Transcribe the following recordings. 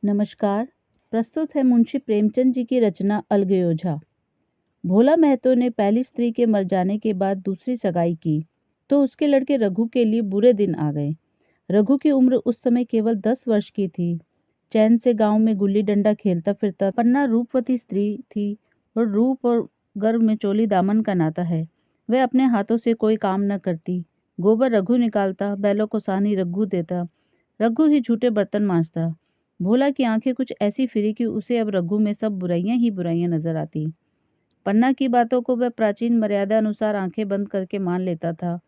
नमस्कार। प्रस्तुत है मुंशी प्रेमचंद जी की रचना अलगयोझा। भोला महतो ने पहली स्त्री के मर जाने के बाद दूसरी सगाई की तो उसके लड़के रघु के लिए बुरे दिन आ गए। रघु की उम्र उस समय केवल 10 वर्ष की थी। चैन से गांव में गुल्ली डंडा खेलता फिरता। पन्ना रूपवती स्त्री थी और रूप और गर्व में चोली दामन का नाता है। वह अपने हाथों से कोई काम न करती। गोबर रघु निकालता, बैलों को सानी रघु देता, रघु ही झूठे बर्तन मांजता। भोला की आंखें कुछ ऐसी फिरी कि उसे अब रघु में सब बुराइयां ही बुराइयां नजर आती। पन्ना की बातों को वह प्राचीन मर्यादा अनुसार आंखें बंद करके मान लेता था।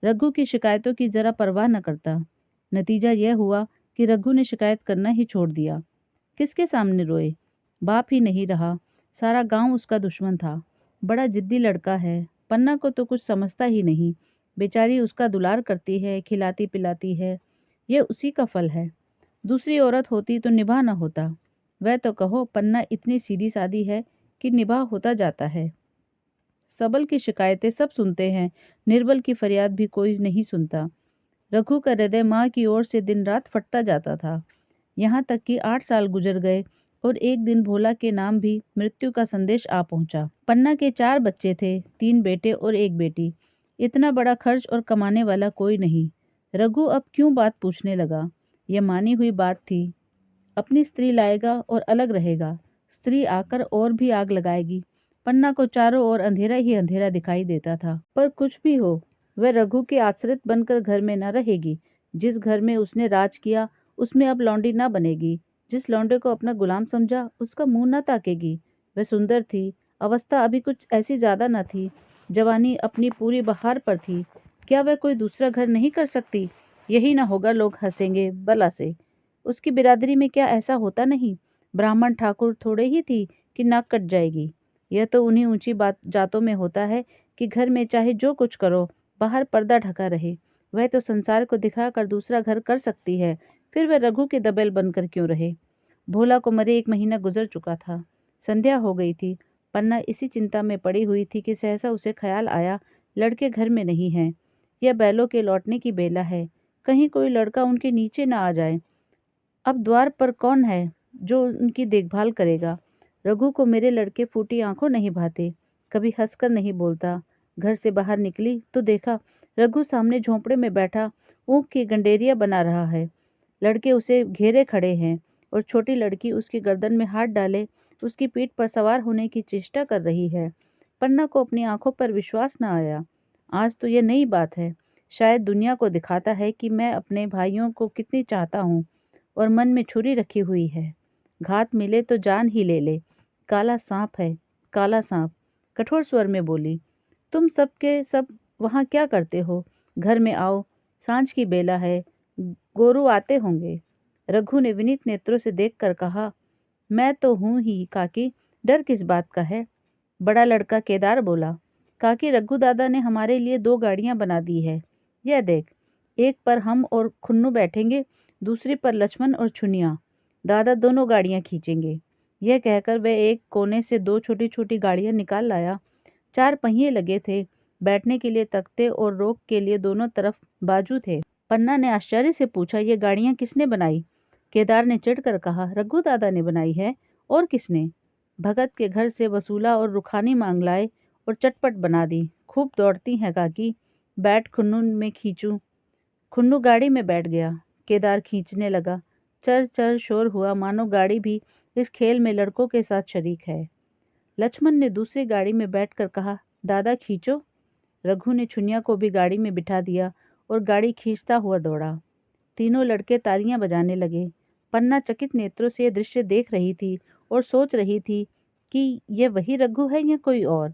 रघु की शिकायतों की जरा परवाह न करता। नतीजा यह हुआ कि रघु ने शिकायत करना ही छोड़ दिया। किसके सामने रोए? बाप ही नहीं रहा, सारा गांव उसका दुश्मन था। बड़ा जिद्दी लड़का है। पन्ना को तो कुछ समझता ही नहीं। बेचारी उसका दुलार करती है, खिलाती पिलाती है। यह उसी का फल है। दूसरी औरत होती तो निभाह न होता। वह तो कहो, पन्ना इतनी सीधी सादी है कि निभाह होता जाता है। सबल की शिकायतें सब सुनते हैं, निर्बल की फरियाद भी कोई नहीं सुनता। रघु का हृदय माँ की ओर से दिन रात फटता जाता था। यहाँ तक कि 8 साल गुजर गए और एक दिन भोला के नाम भी मृत्यु का संदेश आ पहुंचा। पन्ना के 4 बच्चे थे, 3 बेटे और 1 बेटी। इतना बड़ा खर्च और कमाने वाला कोई नहीं। रघु अब क्यों बात पूछने लगा? यह मानी हुई बात थी। अपनी स्त्री लाएगा और अलग रहेगा। स्त्री आकर और भी आग लगाएगी। पन्ना को चारों ओर अंधेरा ही अंधेरा दिखाई देता था। पर कुछ भी हो, वह रघु की आश्रित बनकर घर में न रहेगी। जिस घर में उसने राज किया उसमें अब लौंडी न बनेगी। जिस लौंडे को अपना गुलाम समझा उसका मुंह न ताकेगी। वह सुंदर थी, अवस्था अभी कुछ ऐसी ज्यादा न थी, जवानी अपनी पूरी बहार पर थी। क्या वह कोई दूसरा घर नहीं कर सकती? यही न होगा, लोग हंसेंगे भला से। उसकी बिरादरी में क्या ऐसा होता नहीं? ब्राह्मण ठाकुर थोड़े ही थी कि नाक कट जाएगी। यह तो उन्हीं ऊंची बात जातों में होता है कि घर में चाहे जो कुछ करो, बाहर पर्दा ढका रहे। वह तो संसार को दिखाकर दूसरा घर कर सकती है, फिर वह रघु के दबेल बनकर क्यों रहे? भोला को मरे 1 महीना गुजर चुका था। संध्या हो गई थी। पन्ना इसी चिंता में पड़ी हुई थी कि सहसा उसे ख्याल आया, लड़के घर में नहीं हैं। यह बैलों के लौटने की बेला है। कहीं कोई लड़का उनके नीचे न आ जाए। अब द्वार पर कौन है जो उनकी देखभाल करेगा? रघु को मेरे लड़के फूटी आंखों नहीं भाते, कभी हंसकर नहीं बोलता। घर से बाहर निकली तो देखा रघु सामने झोंपड़े में बैठा ऊख की गंडेरिया बना रहा है। लड़के उसे घेरे खड़े हैं और छोटी लड़की उसकी गर्दन में हाथ डाले उसकी पीठ पर सवार होने की चेष्टा कर रही है। पन्ना को अपनी आंखों पर विश्वास न आया। आज तो यह नई बात है। शायद दुनिया को दिखाता है कि मैं अपने भाइयों को कितनी चाहता हूँ और मन में छुरी रखी हुई है। घात मिले तो जान ही ले ले। काला सांप है, काला सांप। कठोर स्वर में बोली, तुम सब के सब वहाँ क्या करते हो? घर में आओ, सांझ की बेला है, गोरू आते होंगे। रघु ने विनीत नेत्रों से देखकर कहा, मैं तो हूँ ही काकी, डर किस बात का है? बड़ा लड़का केदार बोला, काकी रघु दादा ने हमारे लिए 2 गाड़ियां बना दी है। यह देख, एक पर हम और खुन्नू बैठेंगे, दूसरी पर लक्ष्मण और छुनिया। दादा दोनों गाड़ियां खींचेंगे। यह कहकर वह एक कोने से 2 छोटी छोटी गाड़ियां निकाल लाया। 4 पहिए लगे थे, बैठने के लिए तख्ते और रोक के लिए दोनों तरफ बाजू थे। पन्ना ने आश्चर्य से पूछा, ये गाड़ियां किसने बनाई? केदार ने चिढ़कर कहा, रघु दादा ने बनाई है, और किसने? भगत के घर से वसूला और रुखानी मांग लाए और चटपट बना दी। खूब दौड़ती हैं काकी, बैठ खुन्नू में खींचूं। खुन्नू गाड़ी में बैठ गया। केदार खींचने लगा। चर चर शोर हुआ, मानो गाड़ी भी इस खेल में लड़कों के साथ शरीक है। लक्ष्मण ने दूसरी गाड़ी में बैठकर कहा, दादा खींचो। रघु ने छुनिया को भी गाड़ी में बिठा दिया और गाड़ी खींचता हुआ दौड़ा। तीनों लड़के तालियां बजाने लगे। पन्ना चकित नेत्रों से यह दृश्य देख रही थी और सोच रही थी कि यह वही रघु है या कोई और।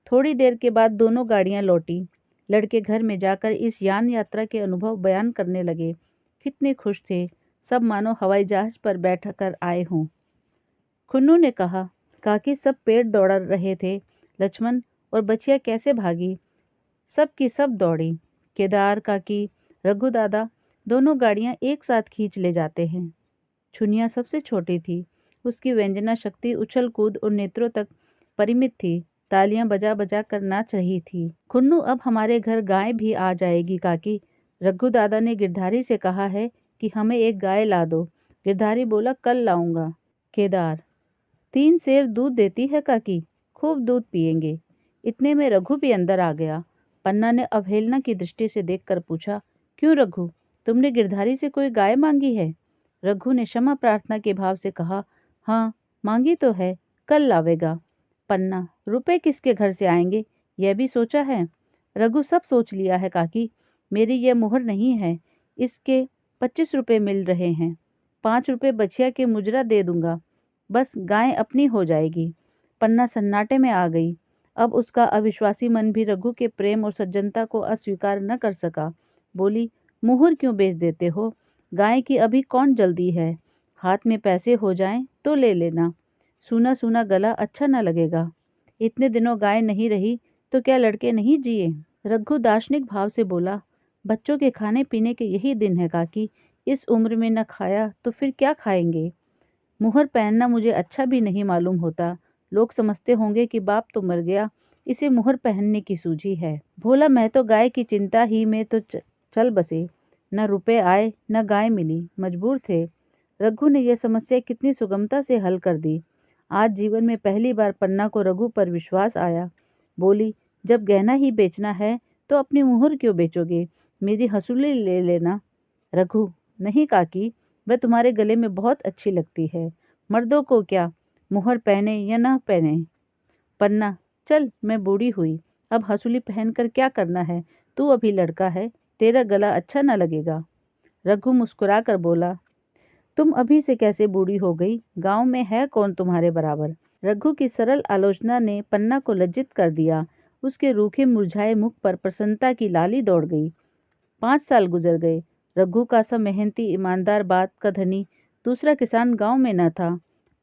थोड़ी देर के बाद दोनों गाड़ियां लौटी। लड़के घर में जाकर इस यान यात्रा के अनुभव बयान करने लगे। कितने खुश थे, सब मानो हवाई जहाज पर बैठकर आए हों। खुन्नू ने कहा, काकी सब पेड़ दौड़ रहे थे, लक्ष्मण और बचिया कैसे भागी? सब की सब दौड़ी। केदार काकी, रघु दादा, दोनों गाड़ियां एक साथ खींच ले जाते हैं। छुनिया सबसे छोटी थी। उसकी व्यंजना शक्ति उछल कूद और नेत्रों तक परिमित थी। तालियां बजा बजा कर नाच रही थी। खुन्नू, अब हमारे घर गाय भी आ जाएगी काकी। रघु दादा ने गिरधारी से कहा है कि हमें एक गाय ला दो। गिरधारी बोला, कल लाऊंगा। केदार, 3 सेर दूध देती है काकी, खूब दूध पिएंगे। इतने में रघु भी अंदर आ गया। पन्ना ने अवहेलना की दृष्टि से देखकर पूछा, क्यों रघु, तुमने गिरधारी से कोई गाय मांगी है? रघु ने क्षमा प्रार्थना के भाव से कहा, हाँ मांगी तो है, कल लावेगा। पन्ना, रुपए किसके घर से आएंगे, यह भी सोचा है? रघु, सब सोच लिया है काकी, मेरी यह मुहर नहीं है, इसके 25 रुपये मिल रहे हैं, 5 रुपये बछिया के मुजरा दे दूंगा, बस गाय अपनी हो जाएगी। पन्ना सन्नाटे में आ गई। अब उसका अविश्वासी मन भी रघु के प्रेम और सज्जनता को अस्वीकार न कर सका। बोली, मुहर क्यों बेच देते हो? गाय की अभी कौन जल्दी है, हाथ में पैसे हो जाएं तो ले लेना, सूना सूना गला अच्छा न लगेगा। इतने दिनों गाय नहीं रही तो क्या लड़के नहीं जिए? रघु दार्शनिक भाव से बोला, बच्चों के खाने पीने के यही दिन है काकी, इस उम्र में न खाया तो फिर क्या खाएंगे? मुहर पहनना मुझे अच्छा भी नहीं मालूम होता, लोग समझते होंगे कि बाप तो मर गया, इसे मुहर पहनने की सूझी है। भोला, मैं तो गाय की चिंता ही में तो चल बसे, न रुपए आए न गाय मिली, मजबूर थे। रघु ने यह समस्या कितनी सुगमता से हल कर दी। आज जीवन में पहली बार पन्ना को रघु पर विश्वास आया। बोली, जब गहना ही बेचना है तो अपनी मुहर क्यों बेचोगे, मेरी हंसुली ले लेना। रघु, नहीं काकी, वह तुम्हारे गले में बहुत अच्छी लगती है, मर्दों को क्या, मुहर पहने या न पहने। पन्ना, चल मैं बूढ़ी हुई, अब हंसुली पहनकर क्या करना है, तू अभी लड़का है, तेरा गला अच्छा न लगेगा। रघु मुस्कुरा कर बोला, तुम अभी से कैसे बूढ़ी हो गई, गांव में है कौन तुम्हारे बराबर? रघु की सरल आलोचना ने पन्ना को लज्जित कर दिया। उसके रूखे मुरझाए मुख पर प्रसन्नता की लाली दौड़ गई। 5 साल गुजर गए। रघु का सा मेहनती ईमानदार बात का धनी दूसरा किसान गांव में न था।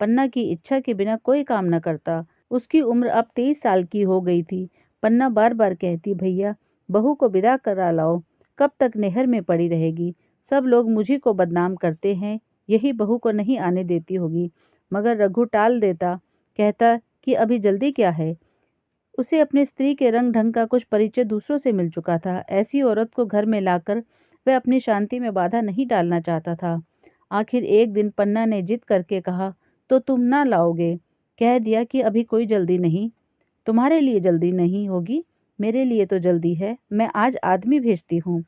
पन्ना की इच्छा के बिना कोई काम न करता। उसकी उम्र अब 23 साल की हो गई थी। पन्ना बार बार कहती, भैया बहू को विदा करा लाओ, कब तक नहर में पड़ी रहेगी, सब लोग मुझी को बदनाम करते हैं, यही बहू को नहीं आने देती होगी। मगर रघु टाल देता, कहता कि अभी जल्दी क्या है। उसे अपने स्त्री के रंग ढंग का कुछ परिचय दूसरों से मिल चुका था। ऐसी औरत को घर में लाकर वह अपनी शांति में बाधा नहीं डालना चाहता था। आखिर एक दिन पन्ना ने जिद करके कहा, तो तुम ना लाओगे? कह दिया कि अभी कोई जल्दी नहीं। तुम्हारे लिए जल्दी नहीं होगी, मेरे लिए तो जल्दी है, मैं आज आदमी भेजती हूँ।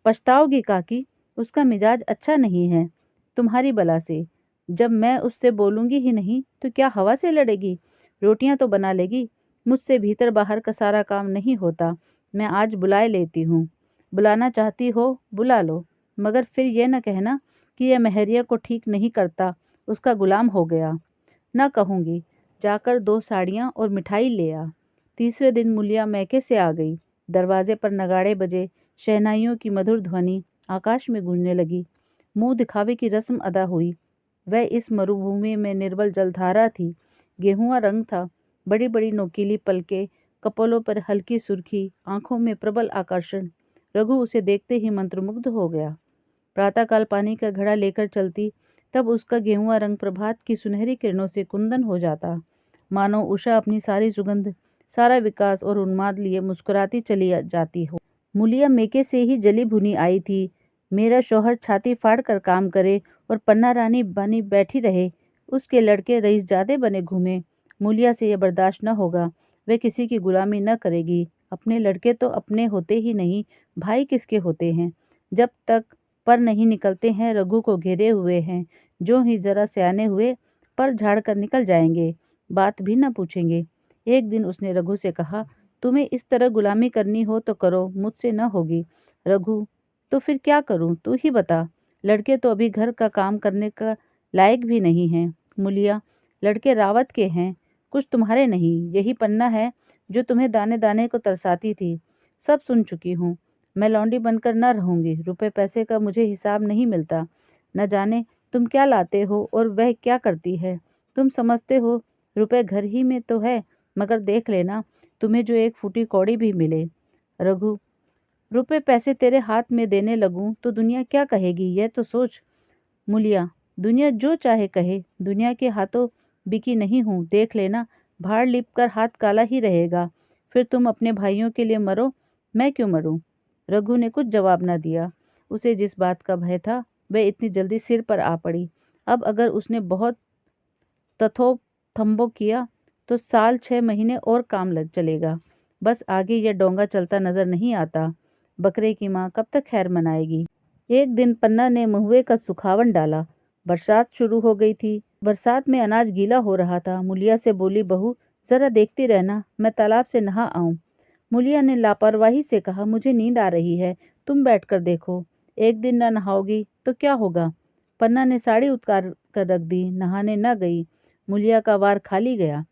पछताओगी काकी, उसका मिजाज अच्छा नहीं है, तुम्हारी बला से। जब मैं उससे बोलूँगी ही नहीं तो क्या हवा से लड़ेगी? रोटियां तो बना लेगी, मुझसे भीतर बाहर का सारा काम नहीं होता। मैं आज बुलाए लेती हूँ। बुलाना चाहती हो बुला लो, मगर फिर यह न कहना कि यह मेहरिया को ठीक नहीं करता, उसका गुलाम हो गया। न कहूँगी, जाकर 2 साड़ियाँ और मिठाई ले आ। तीसरे दिन मुलिया मैके से आ गई। दरवाजे पर नगाड़े बजे, शहनाइयों की मधुर ध्वनि आकाश में गूंजने लगी। मुंह दिखावे की रस्म अदा हुई। वह इस मरुभूमि में निर्बल जलधारा थी। गेहुआ रंग था, बड़ी बड़ी नोकीली पलके, कपोलों पर हल्की सुर्खी, आंखों में प्रबल आकर्षण। रघु उसे देखते ही मंत्रमुग्ध हो गया। प्रातःकाल पानी का घड़ा लेकर चलती, तब उसका गेहुआ रंग प्रभात की सुनहरी किरणों से कुंदन हो जाता। मानो उषा अपनी सारी सुगंध, सारा विकास और उन्माद लिए मुस्कुराती चली जाती हो। मुलिया मेके से ही जली भुनी आई थी। मेरा शौहर छाती फाड़ कर काम करे और पन्ना रानी बनी बैठी रहे, उसके लड़के रईसजादे बने घूमे। मुलिया से यह बर्दाश्त न होगा। वह किसी की गुलामी न करेगी। अपने लड़के तो अपने होते ही नहीं, भाई किसके होते हैं? जब तक पर नहीं निकलते हैं रघु को घेरे हुए हैं। जो ही जरा सयाने हुए पर झाड़ कर निकल जाएंगे, बात भी न पूछेंगे। एक दिन उसने रघु से कहा, तुम्हें इस तरह गुलामी करनी हो तो करो, मुझसे न होगी। रघु, तो फिर क्या करूं, तू ही बता। लड़के तो अभी घर का काम करने का लायक भी नहीं हैं। मुलिया, लड़के रावत के हैं, कुछ तुम्हारे नहीं। यही पन्ना है जो तुम्हें दाने दाने को तरसाती थी। सब सुन चुकी हूँ। मैं लौंडी बनकर न रहूंगी। रुपए पैसे का मुझे हिसाब नहीं मिलता। न जाने तुम क्या लाते हो और वह क्या करती है। तुम समझते हो रुपए घर ही में तो है, मगर देख लेना तुम्हें जो एक फूटी कौड़ी भी मिले। रघु, रुपए पैसे तेरे हाथ में देने लगूं तो दुनिया क्या कहेगी, यह तो सोच। मुलिया, दुनिया जो चाहे कहे, दुनिया के हाथों बिकी नहीं हूँ, देख लेना भाड़ लिप कर हाथ काला ही रहेगा। फिर तुम अपने भाइयों के लिए मरो, मैं क्यों मरूं? रघु ने कुछ जवाब न दिया। उसे जिस बात का भय था वह इतनी जल्दी सिर पर आ पड़ी। अब अगर उसने बहुत तथोथम्बो किया तो साल 6 महीने और काम लग चलेगा। बस आगे यह डोंगा चलता नजर नहीं आता। बकरे की माँ कब तक खैर मनाएगी। एक दिन पन्ना ने महुए का सुखावन डाला। बरसात शुरू हो गई थी। बरसात में अनाज गीला हो रहा था। मुलिया से बोली, बहू जरा देखती रहना, मैं तालाब से नहा आऊं। मुलिया ने लापरवाही से कहा, मुझे नींद आ रही है, तुम बैठकर देखो। एक दिन न नहाओगी तो क्या होगा। पन्ना ने साड़ी उतार कर रख दी, नहाने न गई। मुलिया का वार खाली गया।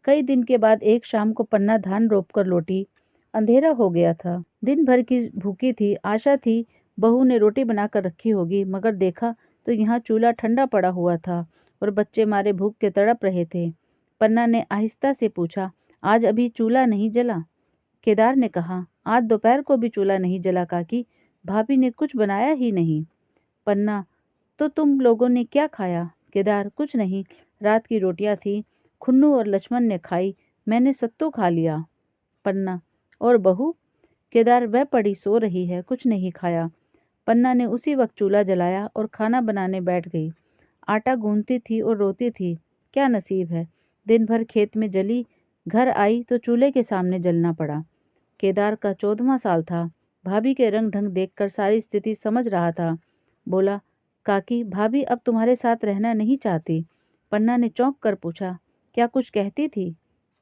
कई दिन के बाद एक शाम को पन्ना धान रोप कर लौटी। अंधेरा हो गया था। दिन भर की भूखी थी। आशा थी बहू ने रोटी बनाकर रखी होगी, मगर देखा तो यहाँ चूल्हा ठंडा पड़ा हुआ था और बच्चे मारे भूख के तड़प रहे थे। पन्ना ने आहिस्ता से पूछा, आज अभी चूल्हा नहीं जला। केदार ने कहा, आज दोपहर को भी चूल्हा नहीं जला काकी, भाभी ने कुछ बनाया ही नहीं। पन्ना, तो तुम लोगों ने क्या खाया। केदार, कुछ नहीं, रात की रोटियां थी, खुन्नू और लक्ष्मण ने खाई, मैंने सत्तू खा लिया। पन्ना, और बहू। केदार, वह पड़ी सो रही है, कुछ नहीं खाया। पन्ना ने उसी वक्त चूल्हा जलाया और खाना बनाने बैठ गई। आटा गूंथती थी और रोती थी, क्या नसीब है। दिन भर खेत में जली, घर आई तो चूल्हे के सामने जलना पड़ा। केदार का 14वां साल था। भाभी के रंग ढंग देखकर सारी स्थिति समझ रहा था। बोला, काकी, भाभी अब तुम्हारे साथ रहना नहीं चाहती। पन्ना ने चौंक कर पूछा, क्या कुछ कहती थी।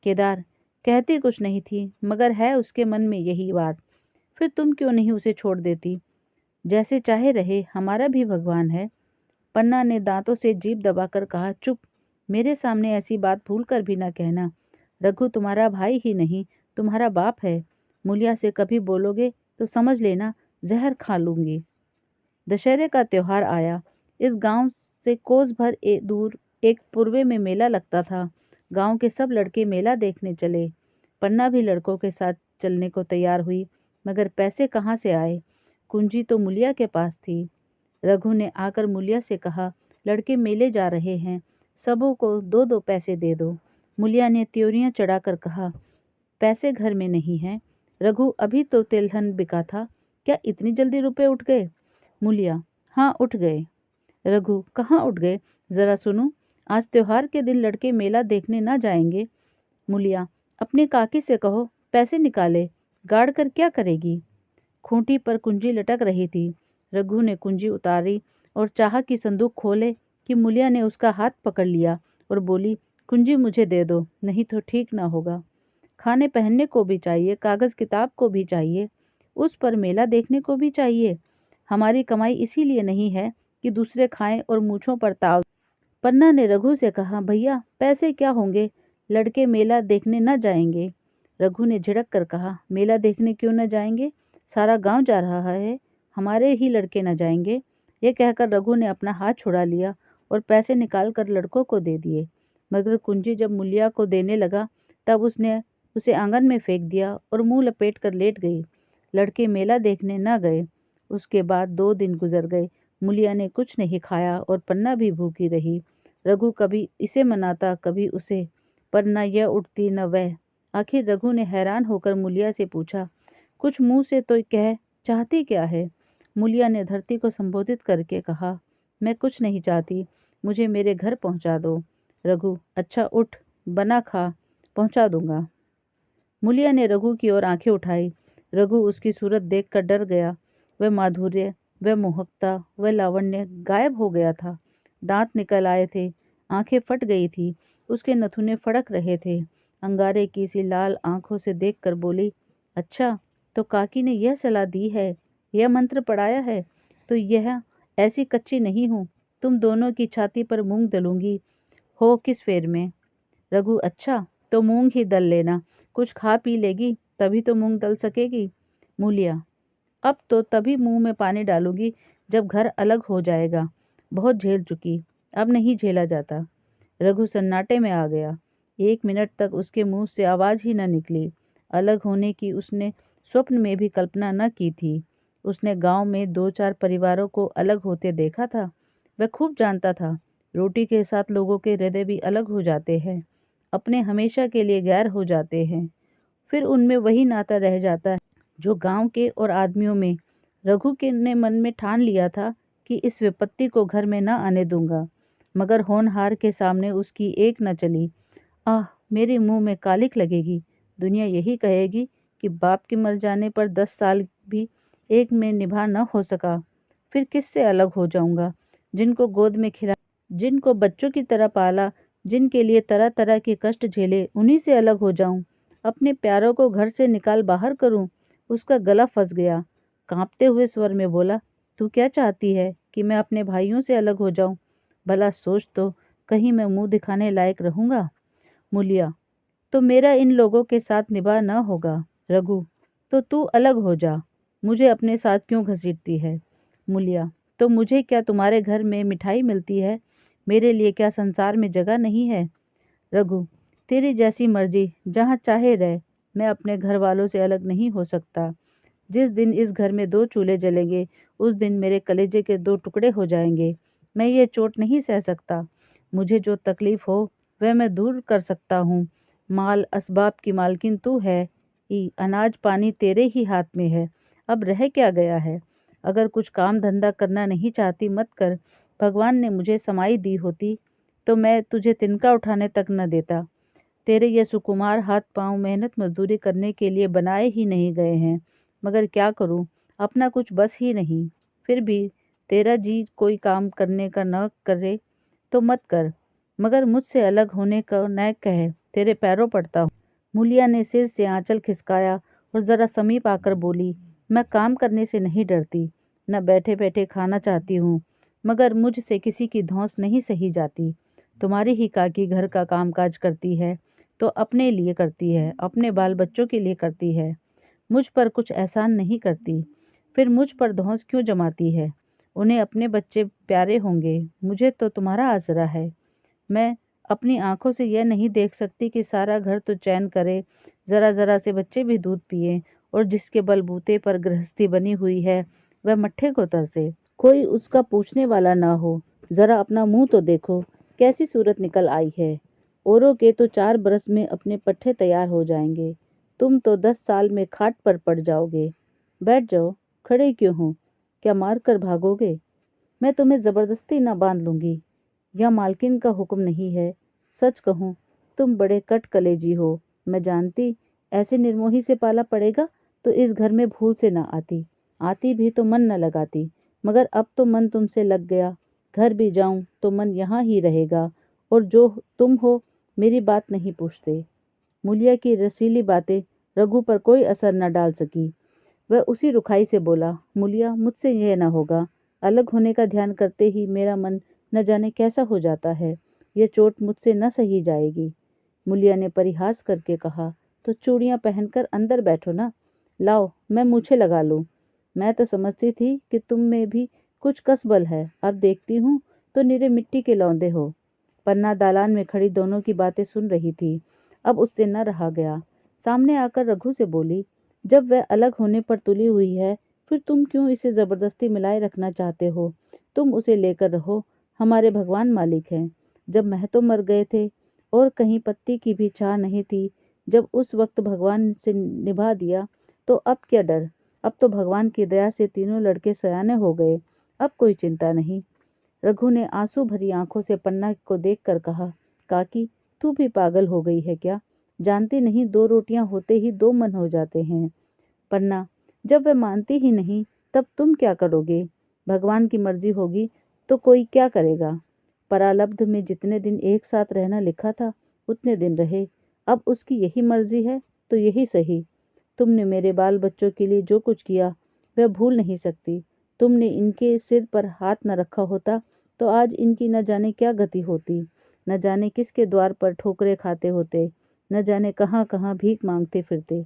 केदार, कहती कुछ नहीं थी, मगर है उसके मन में यही बात। फिर तुम क्यों नहीं उसे छोड़ देती। जैसे चाहे रहे, हमारा भी भगवान है। पन्ना ने दांतों से जीभ दबाकर कहा, चुप, मेरे सामने ऐसी बात भूल कर भी न कहना। रघु तुम्हारा भाई ही नहीं, तुम्हारा बाप है। मुलिया से कभी बोलोगे तो समझ लेना जहर खा लूंगी। दशहरे का त्योहार आया। इस गांव से कोस भर दूर एक पूर्वे में मेला लगता था। गांव के सब लड़के मेला देखने चले। पन्ना भी लड़कों के साथ चलने को तैयार हुई, मगर पैसे कहाँ से आए। कुंजी तो मुलिया के पास थी। रघु ने आकर मुलिया से कहा, लड़के मेले जा रहे हैं, सबों को 2-2 पैसे दे दो। मुलिया ने त्योरियां चढ़ाकर कहा, पैसे घर में नहीं हैं। रघु, अभी तो तिलहन बिका था, क्या इतनी जल्दी रुपए उठ गए। मुलिया, हाँ उठ गए। रघु, कहाँ उठ गए, जरा सुनो। आज त्योहार के दिन लड़के मेला देखने ना जाएंगे। मुलिया, अपने काकी से कहो पैसे निकाले, गाड़ कर क्या करेगी। खूंटी पर कुंजी लटक रही थी। रघु ने कुंजी उतारी और चाहा कि संदूक खोले कि मुलिया ने उसका हाथ पकड़ लिया और बोली, कुंजी मुझे दे दो, नहीं तो ठीक ना होगा। खाने पहनने को भी चाहिए, कागज किताब को भी चाहिए, उस पर मेला देखने को भी चाहिए। हमारी कमाई इसीलिए नहीं है कि दूसरे खाएं और मूछों पर ताव। पन्ना ने रघु से कहा, भैया पैसे क्या होंगे, लड़के मेला देखने न जाएंगे। रघु ने झिड़क कर कहा, मेला देखने क्यों न जाएंगे, सारा गांव जा रहा है, हमारे ही लड़के न जाएंगे। ये कहकर रघु ने अपना हाथ छुड़ा लिया और पैसे निकाल कर लड़कों को दे दिए। मगर कुंजी जब मुलिया को देने लगा तब उसने उसे आंगन में फेंक दिया और मुंह लपेट कर लेट गई। लड़के मेला देखने न गए। उसके बाद 2 दिन गुजर गए। मुलिया ने कुछ नहीं खाया और पन्ना भी भूखी रही। रघु कभी इसे मनाता कभी उसे, पर न यह उठती न वह। आखिर रघु ने हैरान होकर मुलिया से पूछा, कुछ मुंह से तो कह, चाहती क्या है। मुलिया ने धरती को संबोधित करके कहा, मैं कुछ नहीं चाहती, मुझे मेरे घर पहुंचा दो। रघु, अच्छा उठ, बना खा, पहुंचा दूंगा। मुलिया ने रघु की ओर आंखें उठाई। रघु उसकी सूरत देखकर डर गया। वह माधुर्य, वह मोहकता, वह लावण्य गायब हो गया था। दांत निकल आए थे, आंखें फट गई थी, उसके नथुने फड़क रहे थे। अंगारे की सी लाल आंखों से देखकर बोली, अच्छा तो काकी ने यह सलाह दी है, यह मंत्र पढ़ाया है, तो यह ऐसी कच्ची नहीं हूँ, तुम दोनों की छाती पर मूंग दलूंगी। हो किस फेर में। रघु, अच्छा तो मूंग ही दल लेना, कुछ खा पी लेगी तभी तो मूंग दल सकेगी। मूलिया, अब तो तभी मुंह में पानी डालूंगी जब घर अलग हो जाएगा, बहुत झेल चुकी, अब नहीं झेला जाता। रघु सन्नाटे में आ गया। 1 मिनट तक उसके मुंह से आवाज ही न निकली। अलग होने की उसने स्वप्न में भी कल्पना न की थी। उसने गांव में 2-4 परिवारों को अलग होते देखा था। वह खूब जानता था, रोटी के साथ लोगों के हृदय भी अलग हो जाते हैं, अपने हमेशा के लिए गैर हो जाते हैं, फिर उनमें वही नाता रह जाता है जो गांव के और आदमियों में। रघु के ने मन में ठान लिया था कि इस विपत्ति को घर में न आने दूंगा। मगर होनहार के सामने उसकी एक न चली। आह, मेरे मुंह में कालिक लगेगी। दुनिया यही कहेगी कि बाप के मर जाने पर 10 साल भी एक में निभा न हो सका। फिर किससे अलग हो जाऊंगा? जिनको गोद में खिला, जिनको बच्चों की तरह पाला, जिनके लिए तरह तरह के कष्ट झेले, उन्हीं से अलग हो जाऊं? अपने प्यारों को घर से निकाल बाहर करूं? उसका गला फंस गया। कांपते हुए स्वर में बोला, तू क्या चाहती है? कि मैं अपने भाइयों से अलग हो जाऊं? भला सोच तो, कहीं मैं मुंह दिखाने लायक रहूंगा? मूलिया, तो मेरा इन लोगों के साथ निभा न होगा। रघु, तो तू अलग हो जा। मुझे अपने साथ क्यों घसीटती है? मूलिया, तो मुझे क्या तुम्हारे घर में मिठाई मिलती है? मेरे लिए क्या संसार में जगह नहीं है? रघु, तेरी जैसी मर्जी, जहाँ चाहे रह। मैं अपने घर वालों से अलग नहीं हो सकता। जिस दिन इस घर में 2 चूल्हे जलेंगे, उस दिन मेरे कलेजे के 2 टुकड़े हो जाएंगे। मैं ये चोट नहीं सह सकता। मुझे जो तकलीफ हो वह मैं दूर कर सकता हूँ। माल असबाब की मालकिन तू है ही, अनाज पानी तेरे ही हाथ में है। अब रह क्या गया है? अगर कुछ काम धंधा करना नहीं चाहती मत कर। भगवान ने मुझे समाई दी होती तो मैं तुझे तिनका उठाने तक न देता। तेरे ये सुकुमार हाथ पांव मेहनत मजदूरी करने के लिए बनाए ही नहीं गए हैं। मगर क्या करूं, अपना कुछ बस ही नहीं। फिर भी तेरा जी कोई काम करने का न करे तो मत कर, मगर मुझसे अलग होने का न कहे, तेरे पैरों पड़ता हूँ। मूलिया ने सिर से आंचल खिसकाया और जरा समीप आकर बोली, मैं काम करने से नहीं डरती, न बैठे बैठे खाना चाहती हूँ, मगर मुझसे किसी की धौंस नहीं सही जाती। तुम्हारी ही काकी घर का कामकाज करती है तो अपने लिए करती है, अपने बाल बच्चों के लिए करती है। मुझ पर कुछ एहसान नहीं करती, फिर मुझ पर धौंस क्यों जमाती है? उन्हें अपने बच्चे प्यारे होंगे, मुझे तो तुम्हारा आसरा है। मैं अपनी आंखों से यह नहीं देख सकती कि सारा घर तो चैन करे, जरा जरा से बच्चे भी दूध पिए, और जिसके बलबूते पर गृहस्थी बनी हुई है वह मट्ठे को तरसे, कोई उसका पूछने वाला ना हो। जरा अपना मुंह तो देखो, कैसी सूरत निकल आई है। औरों के तो 4 बरस में अपने पट्टे तैयार हो जाएंगे, तुम तो 10 साल में खाट पर पड़ जाओगे। बैठ जाओ, खड़े क्यों हो? क्या मार कर भागोगे? मैं तुम्हें जबरदस्ती न बांध लूंगी। यह मालकिन का हुक्म नहीं है। सच कहूँ, तुम बड़े कट कलेजी हो। मैं जानती, ऐसे निर्मोही से पाला पड़ेगा तो इस घर में भूल से ना आती, आती भी तो मन न लगाती, मगर अब तो मन तुमसे लग गया। घर भी जाऊं तो मन यहाँ ही रहेगा, और जो तुम हो मेरी बात नहीं पूछते। मूलिया की रसीली बातें रघु पर कोई असर न डाल सकी। वह उसी रुखाई से बोला, मूलिया, मुझसे यह न होगा। अलग होने का ध्यान करते ही मेरा मन न जाने कैसा हो जाता है। यह चोट मुझसे न सही जाएगी। मूलिया ने परिहास करके कहा, तो चूड़ियां पहनकर अंदर बैठो ना। लाओ, मैं मूछें लगा लूं। मैं तो समझती थी कि तुम में भी कुछ कसबल है, अब देखती हूँ तो निरे मिट्टी के लौंदे हो। पन्ना दालान में खड़ी दोनों की बातें सुन रही थी। अब उससे न रहा गया। सामने आकर रघु से बोली, जब वह अलग होने पर तुली हुई है, फिर तुम क्यों इसे जबरदस्ती मिलाए रखना चाहते हो? तुम उसे लेकर रहो, हमारे भगवान मालिक हैं। जब महतो मर गए थे और कहीं पत्ती की भी छाह नहीं थी, जब उस वक्त भगवान से निभा दिया तो अब क्या डर? अब तो भगवान की दया से तीनों लड़के सयाने हो गए, अब कोई चिंता नहीं। रघु ने आंसू भरी आंखों से पन्ना को देखकर कहा, काकी, तू भी पागल हो गई है क्या? जानती नहीं, 2 रोटियां होते ही 2 मन हो जाते हैं। पन्ना, जब वह मानती ही नहीं तब तुम क्या करोगे? भगवान की मर्जी होगी तो कोई क्या करेगा? परालब्ध में जितने दिन एक साथ रहना लिखा था उतने दिन रहे। अब उसकी यही मर्जी है तो यही सही। तुमने मेरे बाल बच्चों के लिए जो कुछ किया वह भूल नहीं सकती। तुमने इनके सिर पर हाथ न रखा होता तो आज इनकी न जाने क्या गति होती, न जाने किसके द्वार पर ठोकरे खाते होते, न जाने कहाँ कहाँ भीख मांगते फिरते।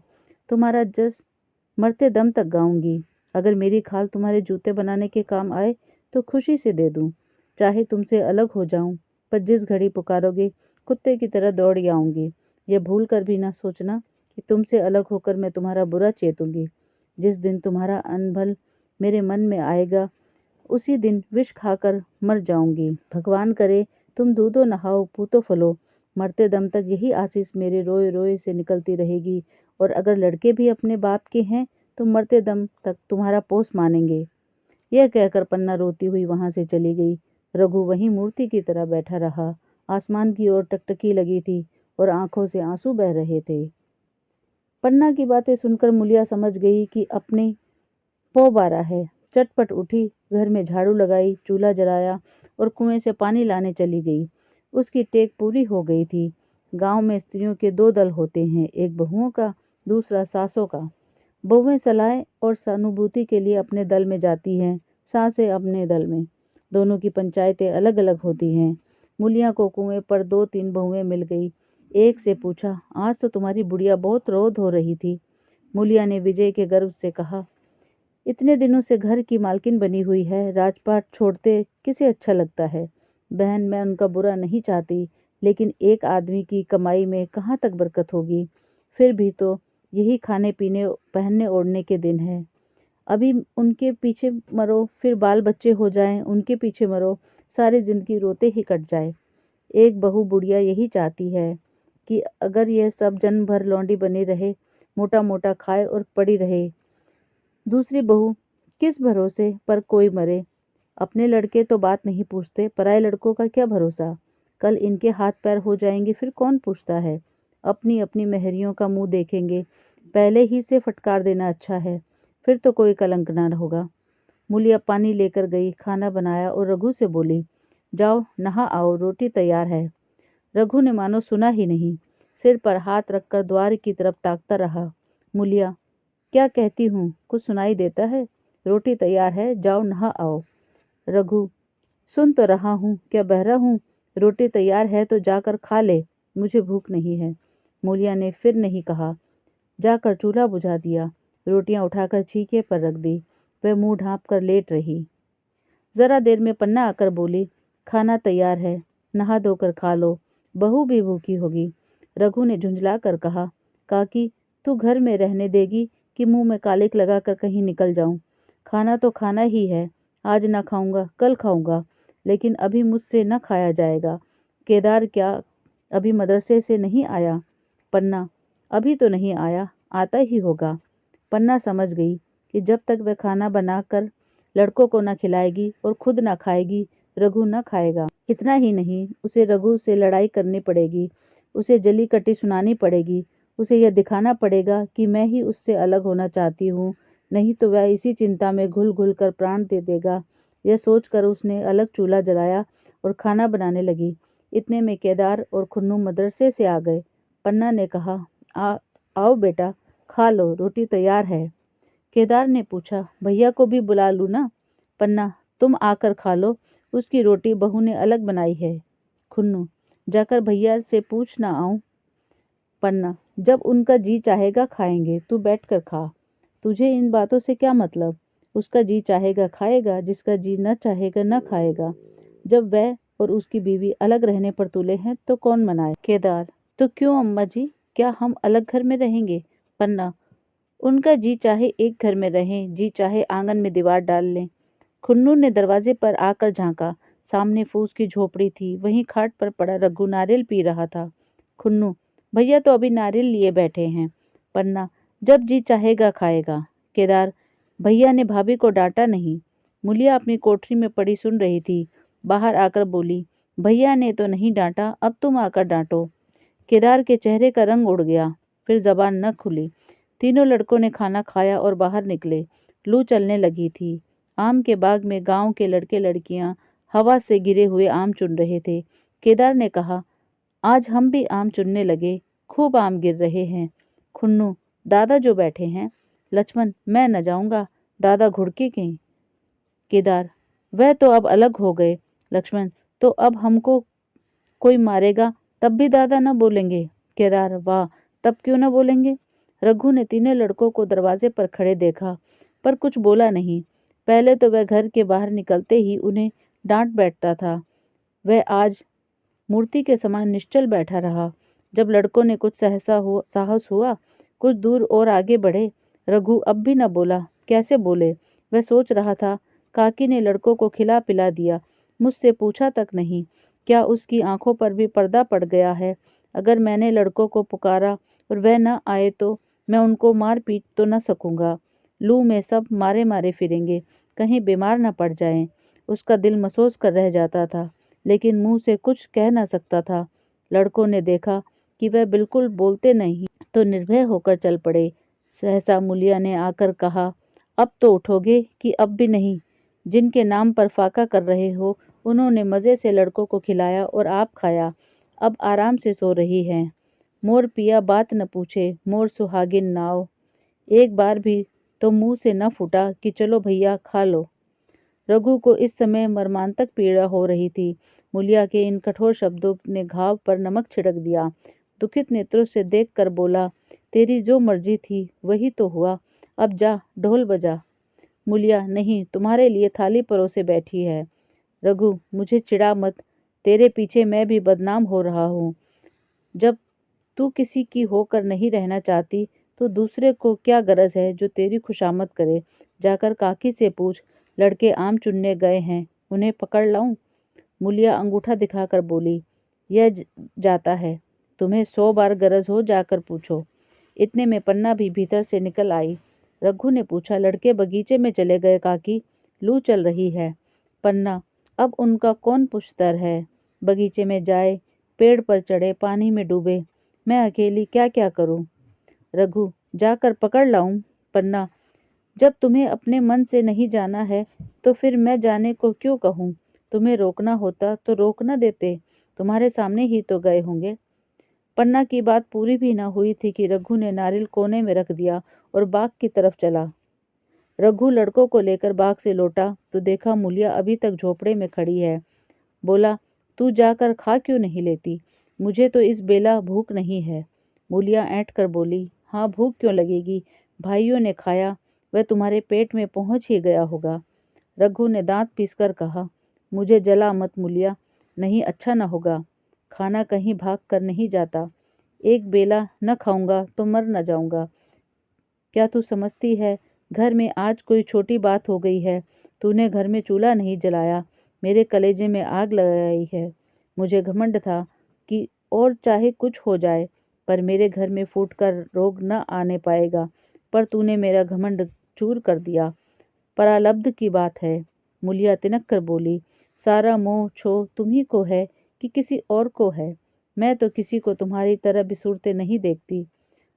तुम्हारा जस मरते दम तक गाऊंगी। अगर मेरी खाल तुम्हारे जूते बनाने के काम आए तो खुशी से दे दूं। चाहे तुमसे अलग हो जाऊं, पर जिस घड़ी पुकारोगे कुत्ते की तरह दौड़ आऊंगी। यह भूल कर भी ना सोचना कि तुमसे अलग होकर मैं तुम्हारा बुरा चेतूंगी। जिस दिन तुम्हारा अनभल मेरे मन में आएगा उसी दिन विष खाकर मर जाऊंगी। भगवान करे तुम दूधो नहाओ पूतो फलो। मरते दम तक यही आशीष मेरे रोए रोए से निकलती रहेगी, और अगर लड़के भी अपने बाप के हैं तो मरते दम तक तुम्हारा पोस मानेंगे। यह कहकर पन्ना रोती हुई वहां से चली गई। रघु वहीं मूर्ति की तरह बैठा रहा। आसमान की ओर टकटकी लगी थी और आंखों से आंसू बह रहे थे। पन्ना की बातें सुनकर मुलिया समझ गई कि अपने पौ बारा है। चटपट उठी, घर में झाड़ू लगाई, चूल्हा जलाया और कुएं से पानी लाने चली गई। उसकी टेक पूरी हो गई थी। गांव में स्त्रियों के दो दल होते हैं, एक बहुओं का, दूसरा सासों का। बहुएं सलाह और सहानुभूति के लिए अपने दल में जाती हैं, सासें अपने दल में। दोनों की पंचायतें अलग अलग होती हैं। मुलिया को कुएं पर 2-3 बहुएं मिल गई। एक से पूछा, आज तो तुम्हारी बुढ़िया बहुत रोध हो रही थी। मुलिया ने विजय के गर्व से कहा, इतने दिनों से घर की मालकिन बनी हुई है, राजपाट छोड़ते किसे अच्छा लगता है। बहन, मैं उनका बुरा नहीं चाहती, लेकिन एक आदमी की कमाई में कहाँ तक बरकत होगी। फिर भी तो यही खाने पीने पहनने ओढ़ने के दिन है। अभी उनके पीछे मरो, फिर बाल बच्चे हो जाएं, उनके पीछे मरो, सारी जिंदगी रोते ही कट जाए। एक बहू बुढ़िया यही चाहती है कि अगर यह सब जन्म भर लौंडी बनी रहे, मोटा मोटा खाए और पड़ी रहे। दूसरी बहू, किस भरोसे पर कोई मरे। अपने लड़के तो बात नहीं पूछते, पराए लड़कों का क्या भरोसा। कल इनके हाथ पैर हो जाएंगे, फिर कौन पूछता है। अपनी अपनी मेहरियों का मुंह देखेंगे। पहले ही से फटकार देना अच्छा है, फिर तो कोई कलंक ना होगा। मुलिया पानी लेकर गई, खाना बनाया और रघु से बोली, जाओ नहा आओ, रोटी तैयार है। रघु ने मानो सुना ही नहीं, सिर पर हाथ रखकर द्वार की तरफ ताकता रहा। मुलिया, क्या कहती हूँ, कुछ सुनाई देता है। रोटी तैयार है, जाओ नहा आओ। रघु, सुन तो रहा हूँ, क्या बहरा हूँ। रोटी तैयार है तो जाकर खा ले, मुझे भूख नहीं है। मुलिया ने फिर नहीं कहा। जाकर चूल्हा बुझा दिया, रोटियां उठाकर छीके पर रख दी। वह मुंह ढांप कर लेट रही। जरा देर में पन्ना आकर बोली, खाना तैयार है, नहा धोकर खा लो, बहू भी भूखी होगी। रघु ने झुंझला कर कहा, काकी, तू घर में रहने देगी कि मुंह में कालिक लगाकर कहीं निकल जाऊं। खाना तो खाना ही है, आज ना खाऊंगा कल खाऊंगा, लेकिन अभी मुझसे न खाया जाएगा। केदार क्या अभी मदरसे से नहीं आया। पन्ना, अभी तो नहीं आया, आता ही होगा। पन्ना समझ गई कि जब तक वह खाना बनाकर लड़कों को न खिलाएगी और खुद न खाएगी, रघु न खाएगा। इतना ही नहीं, उसे रघु से लड़ाई करनी पड़ेगी, उसे जली कटी सुनानी पड़ेगी, उसे यह दिखाना पड़ेगा कि मैं ही उससे अलग होना चाहती हूँ, नहीं तो वह इसी चिंता में घुल घुल कर प्राण दे देगा। यह सोचकर उसने अलग चूल्हा जलाया और खाना बनाने लगी। इतने में केदार और खुन्नू मदरसे से आ गए। पन्ना ने कहा, आओ बेटा, खा लो, रोटी तैयार है। केदार ने पूछा, भैया को भी बुला लूँ ना। पन्ना, तुम आकर खा लो, उसकी रोटी बहू ने अलग बनाई है। खुन्नू, जाकर भैया से पूछ ना आऊं। पन्ना, जब उनका जी चाहेगा खाएंगे, तू बैठ कर खा। तुझे इन बातों से क्या मतलब। उसका जी चाहेगा खाएगा, जिसका जी न चाहेगा न खाएगा। जब वह और उसकी बीवी अलग रहने पर तुले हैं तो कौन मनाए। केदार, तो क्यों अम्मा जी, क्या हम अलग घर में रहेंगे। पन्ना, उनका जी चाहे एक घर में रहें, जी चाहे आंगन में दीवार डाल लें। खुन्नू ने दरवाजे पर आकर झांका। सामने फूस की झोपड़ी थी, वहीं खाट पर पड़ा रघु नारियल पी रहा था। खुन्नू, भैया तो अभी नारियल लिए बैठे हैं। पन्ना, जब जी चाहेगा खाएगा। केदार, भैया ने भाभी को डांटा नहीं। मुलिया अपनी कोठरी में पड़ी सुन रही थी, बाहर आकर बोली, भैया ने तो नहीं डांटा, अब तुम आकर डांटो। केदार के चेहरे का रंग उड़ गया, फिर जबान न खुली। तीनों लड़कों ने खाना खाया और बाहर निकले। लू चलने लगी थी। आम के बाग में गांव के लड़के लड़कियां हवा से गिरे हुए आम चुन रहे थे। केदार ने कहा, आज हम भी आम चुनने लगे, खूब आम गिर रहे हैं। खुन्नू, दादा जो बैठे हैं। लक्ष्मण, मैं न जाऊंगा, दादा घुड़के के। केदार, वह तो अब अलग हो गए। लक्ष्मण, तो अब हमको कोई मारेगा तब भी दादा न बोलेंगे। केदार, वाह, तब क्यों न बोलेंगे। रघु ने तीनों लड़कों को दरवाजे पर खड़े देखा, पर कुछ बोला नहीं। पहले तो वह घर के बाहर निकलते ही उन्हें डांट बैठता था, वह आज मूर्ति के समान निश्चल बैठा रहा। जब लड़कों ने कुछ साहस हुआ, कुछ दूर और आगे बढ़े, रघु अब भी न बोला। कैसे बोले, वह सोच रहा था। काकी ने लड़कों को खिला पिला दिया, मुझसे पूछा तक नहीं। क्या उसकी आंखों पर भी पर्दा पड़ गया है। अगर मैंने लड़कों को पुकारा और वह न आए तो मैं उनको मार पीट तो न सकूंगा। लू में सब मारे मारे फिरेंगे, कहीं बीमार न पड़ जाएं। उसका दिल महसूस कर रह जाता था, लेकिन मुंह से कुछ कह ना सकता था। लड़कों ने देखा कि वह बिल्कुल बोलते नहीं तो निर्भय होकर चल पड़े। सहसा मूलिया ने आकर कहा, अब तो उठोगे कि अब भी नहीं? जिनके नाम पर फाका कर रहे हो उन्होंने मज़े से लड़कों को खिलाया और आप खाया, अब आराम से सो रही हैं। मोर पिया बात न पूछे, मोर सुहागिन नाव। एक बार भी तो मुंह से न फूटा कि चलो भैया खा लो। रघु को इस समय मर्मांतक पीड़ा हो रही थी। मूलिया के इन कठोर शब्दों ने घाव पर नमक छिड़क दिया। दुखित नेत्रों से देखकर बोला, तेरी जो मर्जी थी वही तो हुआ, अब जा ढोल बजा। मूलिया, नहीं, तुम्हारे लिए थाली परोसे बैठी है। रघु, मुझे चिढ़ा मत, तेरे पीछे मैं भी बदनाम हो रहा हूँ। जब तू किसी की होकर नहीं रहना चाहती तो दूसरे को क्या गरज है जो तेरी खुशामद करे। जाकर काकी से पूछ, लड़के आम चुनने गए हैं, उन्हें पकड़ लाऊं? मूलिया अंगूठा दिखाकर बोली, यह जाता है, तुम्हें 100 बार गरज हो जाकर पूछो। इतने में पन्ना भी भीतर से निकल आई। रघु ने पूछा, लड़के बगीचे में चले गए काकी, लू चल रही है। पन्ना, अब उनका कौन पुश्तर है? बगीचे में जाए, पेड़ पर चढ़े, पानी में डूबे, मैं अकेली क्या क्या करूं? रघु, जाकर पकड़ लाऊं? पन्ना, जब तुम्हें अपने मन से नहीं जाना है तो फिर मैं जाने को क्यों कहूँ? तुम्हें रोकना होता तो रोक न देते, तुम्हारे सामने ही तो गए होंगे। पन्ना की बात पूरी भी न हुई थी कि रघु ने नारियल कोने में रख दिया और बाग की तरफ चला। रघु लड़कों को लेकर बाग से लौटा तो देखा मूलिया अभी तक झोपड़े में खड़ी है। बोला, तू जाकर खा क्यों नहीं लेती? मुझे तो इस बेला भूख नहीं है। मूलिया ऐंठ कर बोली, हाँ भूख क्यों लगेगी, भाइयों ने खाया, वह तुम्हारे पेट में पहुंच ही गया होगा। रघु ने दांत पीसकर कहा, मुझे जला मत मूलिया, नहीं अच्छा न होगा। खाना कहीं भाग कर नहीं जाता, एक बेला न खाऊंगा तो मर न जाऊंगा। क्या तू समझती है, घर में आज कोई छोटी बात हो गई है, तूने घर में चूल्हा नहीं जलाया, मेरे कलेजे में आग लगाई है। मुझे घमंड था कि और चाहे कुछ हो जाए पर मेरे घर में फूट कर रोग न आने पाएगा, पर तूने मेरा घमंड चूर कर दिया। परालब्ध की बात है। मूलिया तिनक कर बोली, सारा मोह छो तुम्ही को है कि किसी और को है? मैं तो किसी को तुम्हारी तरह बिसूरते नहीं देखती।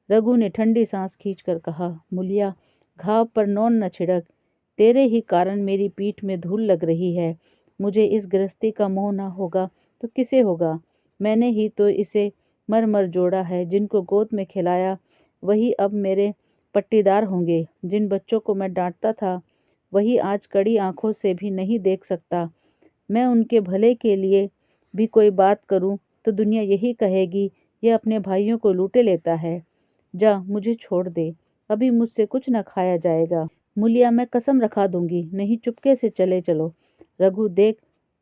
रघु ने ठंडी सांस खींचकर कहा, मूलिया, घाव पर नौन न छिड़क, तेरे ही कारण मेरी पीठ में धूल लग रही है। मुझे इस गृहस्थी का मोह न होगा तो किसे होगा? मैंने ही तो इसे मर मर जोड़ा है, जिनको गोद में खिलाया वही अब मेरे पट्टीदार होंगे। जिन बच्चों को मैं डांटता था वही आज कड़ी आंखों से भी नहीं देख सकता। मैं उनके भले के लिए भी कोई बात करूं तो दुनिया यही कहेगी, यह अपने भाइयों को लूटे लेता है। जा, मुझे छोड़ दे, अभी मुझसे कुछ न खाया जाएगा। मूलिया, मैं कसम रखा दूंगी, नहीं चुपके से चले चलो। रघु, देख,